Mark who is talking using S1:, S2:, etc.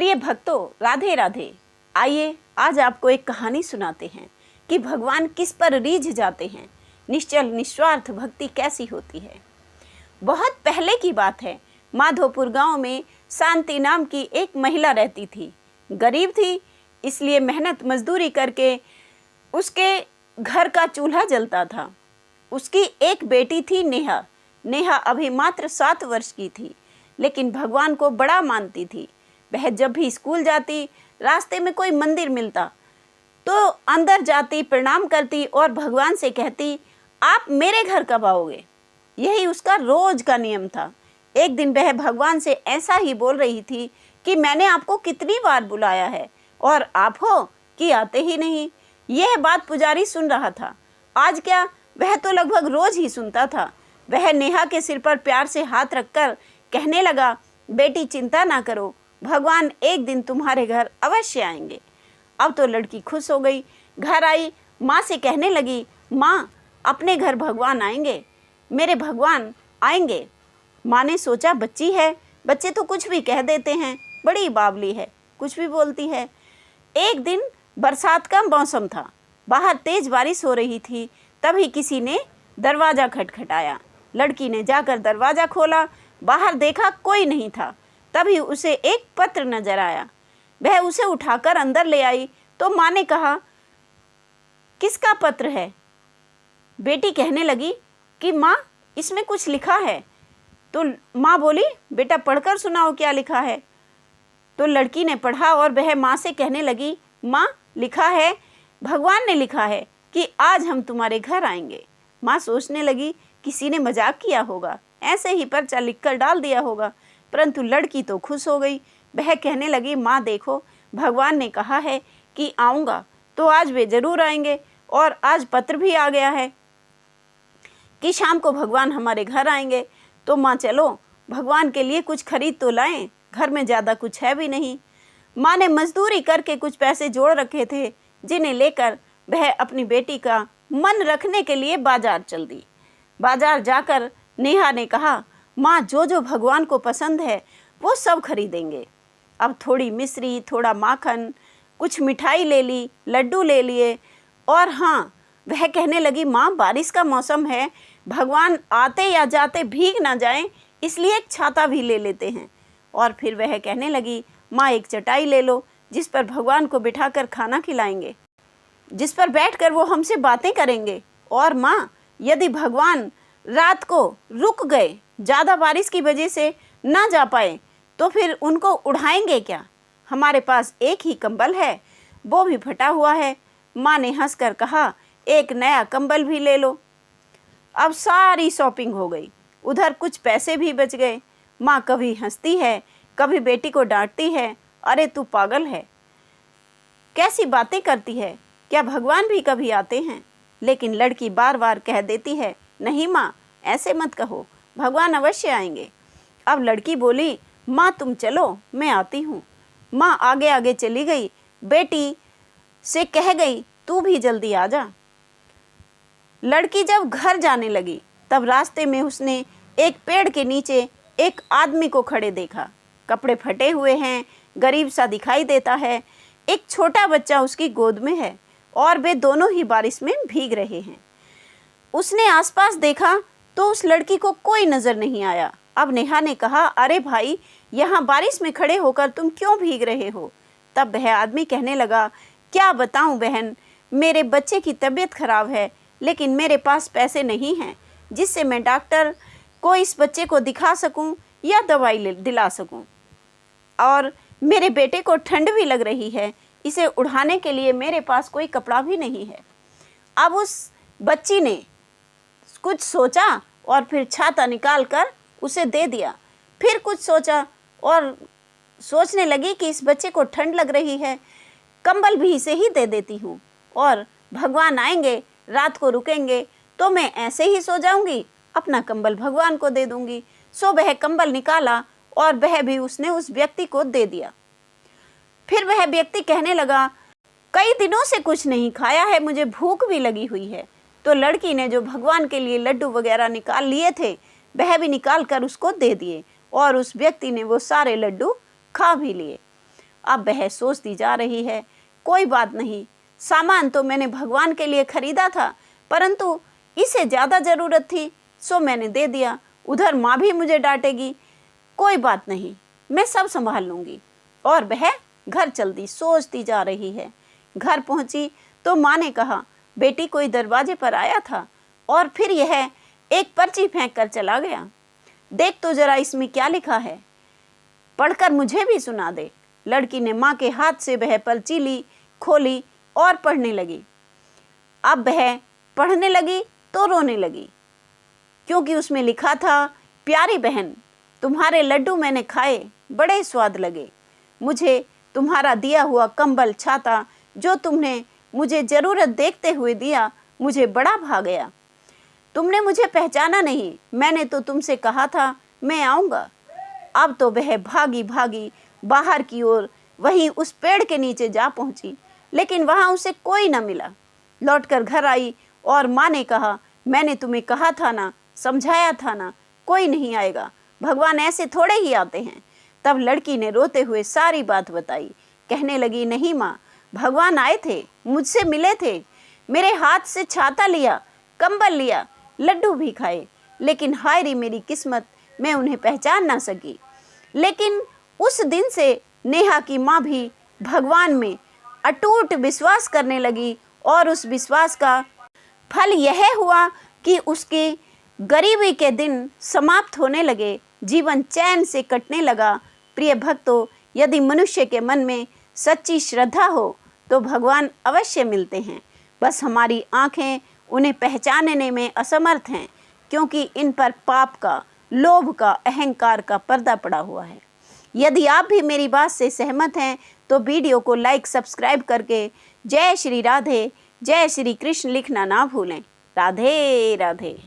S1: प्रिय भक्तों, राधे राधे। आइए आज आपको एक कहानी सुनाते हैं कि भगवान किस पर रीझ जाते हैं। निश्चल निस्वार्थ भक्ति कैसी होती है। बहुत पहले की बात है। माधोपुर गांव में शांति नाम की एक महिला रहती थी। गरीब थी, इसलिए मेहनत मजदूरी करके उसके घर का चूल्हा जलता था। उसकी एक बेटी थी नेहा। नेहा अभी मात्र 7 वर्ष की थी, लेकिन भगवान को बड़ा मानती थी। वह जब भी स्कूल जाती, रास्ते में कोई मंदिर मिलता तो अंदर जाती, प्रणाम करती और भगवान से कहती, आप मेरे घर कब आओगे। यही उसका रोज का नियम था। एक दिन वह भगवान से ऐसा ही बोल रही थी कि मैंने आपको कितनी बार बुलाया है और आप हो कि आते ही नहीं। यह बात पुजारी सुन रहा था। आज क्या, वह तो लगभग रोज ही सुनता था। वह नेहा के सिर पर प्यार से हाथ रखकर कहने लगा, बेटी चिंता ना करो, भगवान एक दिन तुम्हारे घर अवश्य आएंगे। अब तो लड़की खुश हो गई। घर आई, माँ से कहने लगी, माँ अपने घर भगवान आएंगे, मेरे भगवान आएंगे। माँ ने सोचा बच्ची है, बच्चे तो कुछ भी कह देते हैं, बड़ी बावली है, कुछ भी बोलती है। एक दिन बरसात का मौसम था, बाहर तेज बारिश हो रही थी। तभी किसी ने दरवाज़ा खटखटाया। लड़की ने जाकर दरवाज़ा खोला, बाहर देखा कोई नहीं था। तभी उसे एक पत्र नजर आया। वह उसे उठाकर अंदर ले आई तो माँ ने कहा, किसका पत्र है। बेटी कहने लगी कि माँ इसमें कुछ लिखा है। तो माँ बोली, बेटा पढ़कर सुनाओ क्या लिखा है। तो लड़की ने पढ़ा और वह माँ से कहने लगी, माँ लिखा है, भगवान ने लिखा है कि आज हम तुम्हारे घर आएंगे। माँ सोचने लगी किसी ने मजाक किया होगा, ऐसे ही पर्चा लिखकर डाल दिया होगा। परंतु लड़की तो खुश हो गई। वह कहने लगी, माँ देखो, भगवान ने कहा है कि आऊँगा, तो आज वे जरूर आएंगे और आज पत्र भी आ गया है कि शाम को भगवान हमारे घर आएंगे। तो माँ चलो भगवान के लिए कुछ खरीद तो लाएं, घर में ज़्यादा कुछ है भी नहीं। माँ ने मजदूरी करके कुछ पैसे जोड़ रखे थे, जिन्हें लेकर वह अपनी बेटी का मन रखने के लिए बाजार चल दी। बाजार जाकर नेहा ने कहा, माँ जो जो भगवान को पसंद है वो सब खरीदेंगे। अब थोड़ी मिश्री, थोड़ा माखन, कुछ मिठाई ले ली, लड्डू ले लिए। और हाँ, वह कहने लगी, माँ बारिश का मौसम है, भगवान आते या जाते भीग ना जाएं, इसलिए एक छाता भी ले लेते हैं। और फिर वह कहने लगी, माँ एक चटाई ले लो जिस पर भगवान को बिठाकर खाना खिलाएंगे, जिस पर बैठकर वो हमसे बातें करेंगे। और माँ यदि भगवान रात को रुक गए, ज़्यादा बारिश की वजह से ना जा पाए, तो फिर उनको उड़ाएंगे क्या। हमारे पास एक ही कंबल है, वो भी फटा हुआ है। माँ ने हंसकर कहा, एक नया कंबल भी ले लो। अब सारी शॉपिंग हो गई, उधर कुछ पैसे भी बच गए। माँ कभी हंसती है, कभी बेटी को डांटती है, अरे तू पागल है, कैसी बातें करती है, क्या भगवान भी कभी आते हैं। लेकिन लड़की बार बार कह देती है, नहीं माँ ऐसे मत कहो, भगवान अवश्य आएंगे। अब लड़की बोली, माँ तुम चलो, मैं आती हूँ। माँ आगे आगे चली गई, बेटी से कह गई, तू भी जल्दी आ जा। लड़की जब घर जाने लगी तब रास्ते में उसने एक पेड़ के नीचे एक आदमी को खड़े देखा। कपड़े फटे हुए हैं, गरीब सा दिखाई देता है। एक छोटा बच्चा उसकी गोद में है और वे दोनों ही बारिश में भीग रहे हैं। उसने आसपास देखा तो उस लड़की को कोई नज़र नहीं आया। अब नेहा ने कहा, अरे भाई, यहाँ बारिश में खड़े होकर तुम क्यों भीग रहे हो। तब वह आदमी कहने लगा, क्या बताऊँ बहन, मेरे बच्चे की तबीयत खराब है, लेकिन मेरे पास पैसे नहीं हैं जिससे मैं डॉक्टर को इस बच्चे को दिखा सकूं या दवाई दिला सकूं। और मेरे बेटे को ठंड भी लग रही है, इसे उड़ाने के लिए मेरे पास कोई कपड़ा भी नहीं है। अब उस बच्ची ने कुछ सोचा और फिर छाता निकाल कर उसे दे दिया। फिर कुछ सोचा और सोचने लगी कि इस बच्चे को ठंड लग रही है, कंबल भी इसे ही दे देती हूँ, और भगवान आएंगे, रात को रुकेंगे तो मैं ऐसे ही सो जाऊंगी, अपना कंबल भगवान को दे दूंगी। सो वह कंबल निकाला और वह भी उसने उस व्यक्ति को दे दिया। फिर वह व्यक्ति कहने लगा, कई दिनों से कुछ नहीं खाया है, मुझे भूख भी लगी हुई है। तो लड़की ने जो भगवान के लिए लड्डू वगैरह निकाल लिए थे, वह भी निकाल कर उसको दे दिए और उस व्यक्ति ने वो सारे लड्डू खा भी लिए। अब वह सोचती जा रही है, कोई बात नहीं, सामान तो मैंने भगवान के लिए खरीदा था, परंतु इसे ज़्यादा ज़रूरत थी सो मैंने दे दिया। उधर माँ भी मुझे डांटेगी, कोई बात नहीं, मैं सब संभाल लूँगी। और वह घर चल दी, सोचती जा रही है। घर पहुँची तो माँ ने कहा, बेटी कोई दरवाजे पर आया था और फिर यह एक पर्ची फेंक कर चला गया। देख तो जरा इसमें क्या लिखा है, पढ़कर मुझे भी सुना दे। लड़की ने माँ के हाथ से वह पर्ची ली, खोली और पढ़ने लगी। अब वह पढ़ने लगी तो रोने लगी, क्योंकि उसमें लिखा था, प्यारी बहन, तुम्हारे लड्डू मैंने खाए, बड़े स्वाद लगे। मुझे तुम्हारा दिया हुआ कंबल छाता जो तुमने मुझे ज़रूरत देखते हुए दिया, मुझे बड़ा भा गया। तुमने मुझे पहचाना नहीं, मैंने तो तुमसे कहा था मैं आऊँगा। अब तो वह भागी भागी बाहर की ओर वहीं उस पेड़ के नीचे जा पहुँची, लेकिन वहाँ उसे कोई न मिला। लौटकर घर आई और माँ ने कहा, मैंने तुम्हें कहा था ना, समझाया था ना, कोई नहीं आएगा, भगवान ऐसे थोड़े ही आते हैं। तब लड़की ने रोते हुए सारी बात बताई। कहने लगी, नहीं माँ, भगवान आए थे, मुझसे मिले थे, मेरे हाथ से छाता लिया, कंबल लिया, लड्डू भी खाए, लेकिन हाय रे मेरी किस्मत, मैं उन्हें पहचान ना सकी। लेकिन उस दिन से नेहा की माँ भी भगवान में अटूट विश्वास करने लगी और उस विश्वास का फल यह हुआ कि उसके गरीबी के दिन समाप्त होने लगे, जीवन चैन से कटने लगा। प्रिय भक्तों, यदि मनुष्य के मन में सच्ची श्रद्धा हो तो भगवान अवश्य मिलते हैं। बस हमारी आँखें उन्हें पहचानने में असमर्थ हैं, क्योंकि इन पर पाप का, लोभ का, अहंकार का पर्दा पड़ा हुआ है। यदि आप भी मेरी बात से सहमत हैं तो वीडियो को लाइक, सब्सक्राइब करके जय श्री राधे, जय श्री कृष्ण लिखना ना भूलें। राधे राधे।